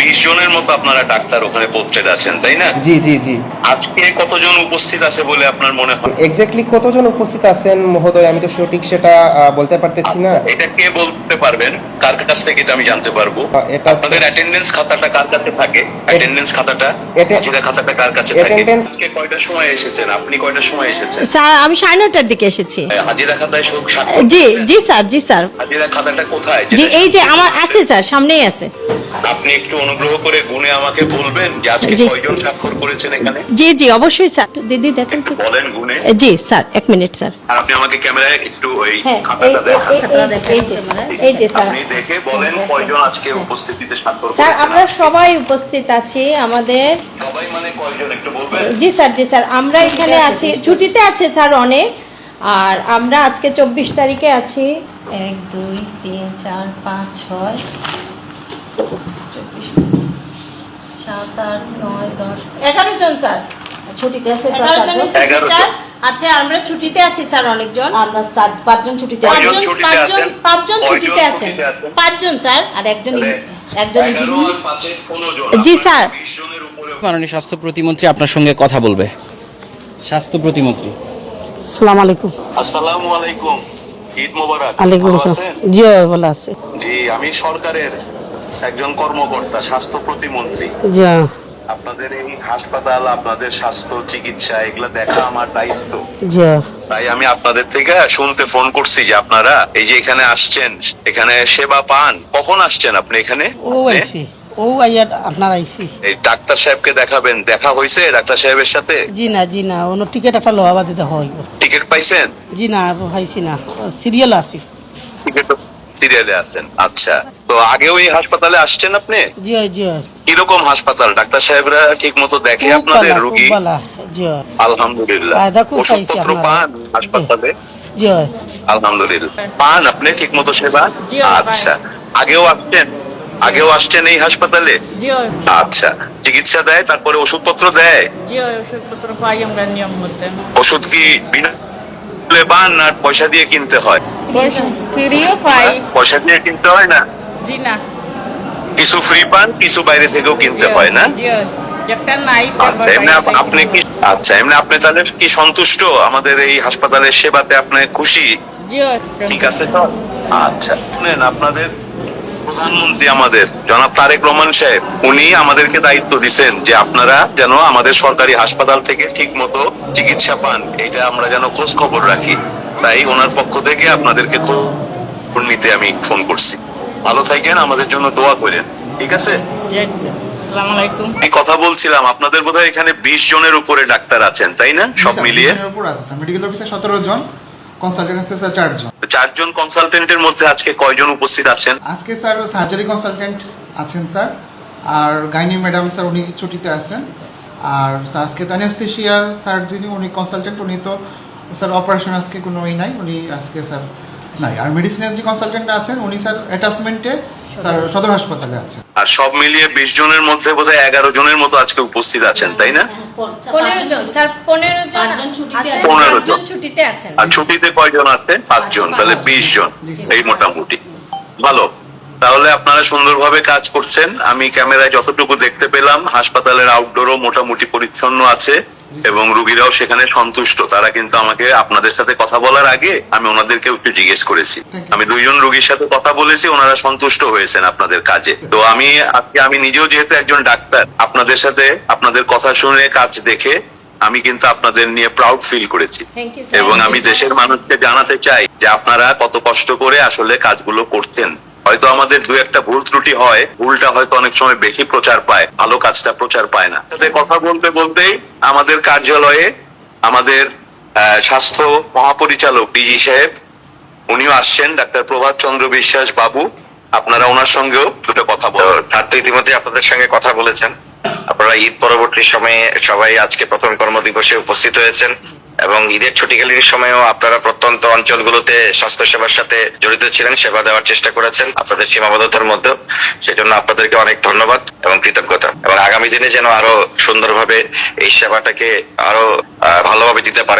20 জনের মতো আপনারা ডাক্তার ওখানে পোস্টেড আছেন, তাই না? জি জি জি। আজকে কতজন উপস্থিত আছে বলে আপনার মনে হয়? এক্স্যাক্টলি কতজন উপস্থিত আছেন মহোদয়, আমি তো সঠিক সেটা বলতে পারতেছি না। এটা কে বলতে পারবেন? কার কাছ থেকে এটা আমি জানতে পারবো? এটা আপনাদের অ্যাটেন্ডেন্স খাতাটা কার কাছে থাকে? অ্যাটেন্ডেন্স খাতাটা, হাজিরা খাতাটা কার কাছে থাকে? Attendance- আজকে কয়টার সময় এসেছেন? আপনি কয়টার সময় এসেছেন? স্যার আমি 9:30টার দিকে এসেছি। হাজিরা খাতায় সব জি জি স্যার, জি স্যার। হাজিরা খাতাটা কোথায়? জি এই যে আমার আছে স্যার, সামনেই আছে। আপনি একটু অনুগ্রহ করে গুনে আমাকে বলবেন যে আজকে জি। কয়জন স্বাক্ষর করেছেন এখানে? জি জি অবশ্যই স্যার, দিদি দেখেন তো। বলেন গুনে। জি স্যার, 1 মিনিট স্যার। আর আপনি আমাকে ক্যামেরায় একটু ওই হ্যাঁ খাতাটা দেখান। এই যে স্যার। আপনি দেখে বলেন কয়জন আজকে উপস্থিতিতে স্বাক্ষর স্যার করেছেন? আমরা সবাই উপস্থিত আছি আমাদের। সবাই মানে কয়জন একটু বলবেন? জি স্যার, জি স্যার, আমরা এখানে আছি, ছুটিতে আছে স্যার অনেক। আর আমরা আজকে 24 তারিখে আছি। 1 2 3 4 5 6 24 7 8 9 10 11 জন স্যার ছুটিতে আছে। 11 জনের সিগনেচার আছে। আমরা ছুটিতে আছি স্যার অনেকজন। আমরা 5জন ছুটিতে আছি। কয়জন ছুটিতে আছেন? পাঁচজন ছুটিতে আছেন। 5 জন স্যার। আর একজন এগারো আর পাঁচে 15 জন। জি স্যার। 20 জনের উপরে। মাননীয় স্বাস্থ্য প্রতিমন্ত্রী আপনার সঙ্গে কথা বলবে। স্বাস্থ্য প্রতিমন্ত্রী। আসসালামু আলাইকুম। আসসালামু আলাইকুম। ঈদ মোবারক। আলাইকুম ভালো আসসালাম। আছেন? জি ভালো আছে। জি, আমি সরকারের একজন কর্মকর্তা, স্বাস্থ্য প্রতিমন্ত্রী। জি আপনাদের এই হাসপাতাল, আপনাদের স্বাস্থ্য চিকিৎসা এগুলা দেখা আমার দায়িত্ব। জি তাই আমি আপনাদের থেকে শুনতে ফোন করছি যে আপনারা এই যে এখানে আসছেন, এখানে সেবা পান। কখন আসছেন আপনি এখানে? ও আইয়া আপনার আইছি। এই ডাক্তার সাহেবকে দেখাবেন, দেখা হয়েছে ডাক্তার সাহেবের সাথে? জি না অন্য টিকিট একটা লওয়া বাদে দেখা হইব। টিকিট পাইছেন? জি না পাইছি না, সিরিয়াল আছি। টিকিট সিরিয়ালে আছেন? আচ্ছা, তো আগেও এই হাসপাতালে আসছেন আপনি? জি জি কিরকম হাসপাতাল? ডাক্তার সাহেবরা ঠিক মতো দেখে খুব আপনাদের ভালো, খুব রোগী? ভালো। জি আলহামদুলিল্লাহ। ফায়দা খুব পাইছি ওষুধপত্র আপনারা। পান হাসপাতালে? জি আলহামদুলিল্লাহ। পান আপনি ঠিক মতো সেবা? জি, আচ্ছা, আগেও আসছেন এই হাসপাতালে? জি আচ্ছা, চিকিৎসা দেয়, তারপরে ওষুধপত্র দেয়? জি ওষুধপত্র পাই আমরা নিয়ম মতে। ওষুধ কি বিনামূল্যে পান না পয়সা দিয়ে কিনতে হয়? ফ্রিও পাই। পয়সা দিয়ে কিনতে হয় না? জি না কিছু ফ্রি পান, কিছু বাইরে থেকেও কিনতে হয় না? জি যেটা নাই আচ্ছা, এমনি আপনি তাহলে কি সন্তুষ্ট আমাদের এই হাসপাতালের সেবাতে? আপনি খুশি? জি ঠিক আছে তো? আচ্ছা, শুনেন, আপনাদের প্রধানমন্ত্রী আমাদের জনাব তারেক রহমান সাহেব, উনি আমাদেরকে দায়িত্ব দিচ্ছেন যে আপনারা যেন আমাদের সরকারি হাসপাতাল থেকে ঠিক মতো চিকিৎসা পান, এটা আমরা যেন খোঁজ খবর রাখি। তাই ওনার পক্ষ থেকে আপনাদেরকে খবর নিতে আমি ফোন করছি। ভালো থাকেন, আমাদের জন্য দোয়া করেন, ঠিক আছে? আসসালামু আলাইকুম। এই কথা বলছিলাম, আপনাদের বোধহয় এখানে 20 জনের উপরে ডাক্তার আছেন, তাই না? সব মিলিয়ে মেডিকেল অফিসার 17 জন, কনসালটেন্ট আছে স্যার 4 জন। 4 জন কনসালটেন্টের মধ্যে আজকে কয়জন উপস্থিত আছেন? আজকে স্যার সার্জারি কনসালটেন্ট আছেন স্যার, আর গাইনি ম্যাডাম স্যার উনি ছুটিতে আছেন। আর স্যার আজকে অ্যানেস্থেশিয়া স্যার যিনি উনি কনসালটেন্ট, উনি তো স্যার অপারেশন আজকে কোনো নাই, উনি আজকে স্যার নাই। আর মেডিসিনের যে কনসালটেন্ট আছেন উনি স্যার অ্যাটাচমেন্টে স্যার সদর হাসপাতালে আছেন। আর সব মিলিয়ে 20 জনের মধ্যে বোধহয় 11 জনের মতো আজকে উপস্থিত আছেন, তাই না? 15 জন স্যার, 15 জন। 5 জন ছুটিতে আছেন, আছেন। 15 5 জন ছুটিতে আছেন। আর ছুটিতে কয়জন আছেন? 5 জন, তাহলে 20 জন। এই মোটামুটি ভালো। তাহলে আপনারা সুন্দরভাবে কাজ করছেন। আমি ক্যামেরায় যতটুকু দেখতে পেলাম, হাসপাতালের আউটডোরও মোটামুটি পরিচ্ছন্ন আছে এবং রোগীরাও সেখানে সন্তুষ্ট। তারা কিন্তু আমাকে আপনাদের সাথে কথা বলার আগে আমি ওনাদেরকে একটু জিজ্ঞেস করেছি। আমি 2 জন রোগীর সাথে কথা বলেছি, ওনারা সন্তুষ্ট হয়েছেন আপনাদের কাজে। তো আমি নিজেও যেহেতু একজন ডাক্তার, আপনাদের সাথে আপনাদের কথা শুনে কাজ দেখে আমি কিন্তু আপনাদের নিয়ে প্রাউড ফিল করেছি। Thank you, sir. এবং আমি দেশের মানুষকে জানাতে চাই যে আপনারা কত কষ্ট করে আসলে কাজগুলো করতেন। হয়তো আমাদের 2-1টা ভুল ত্রুটি হয়, ভুলটা হয়তো অনেক সময় বেশি প্রচার পায়, ভালো কাজটা প্রচার পায় না। সাথে কথা বলতে বলতেই আমাদের কার্যালয়ে আমাদের স্বাস্থ্য মহাপরিচালক ডিজি সাহেব উনিও আসছেন, ডাক্তার প্রভাত চন্দ্র বিশ্বাস বাবু। আপনারা ওনার সঙ্গেও দুটো কথা বলেন। স্যার তো ইতিমধ্যে আপনাদের সঙ্গে কথা বলেছেন। আপনারা ঈদ পরবর্তী সময়ে সবাই আজকে প্রথম কর্মদিবসে উপস্থিত হয়েছেন এবং ঈদের ছুটিকালীন সময়েও আপনারা প্রত্যন্ত অঞ্চলগুলোতে স্বাস্থ্য সেবার সাথে জড়িত ছিলেন, সেবা দেওয়ার চেষ্টা করেছেন আপনাদের সীমাবদ্ধতার মধ্যে। সেজন্য আপনাদেরকে অনেক ধন্যবাদ এবং কৃতজ্ঞতা। এবং আগামী দিনে যেন আরো সুন্দরভাবে এই সেবাটাকে আরো ভালোভাবে দিতে পারেন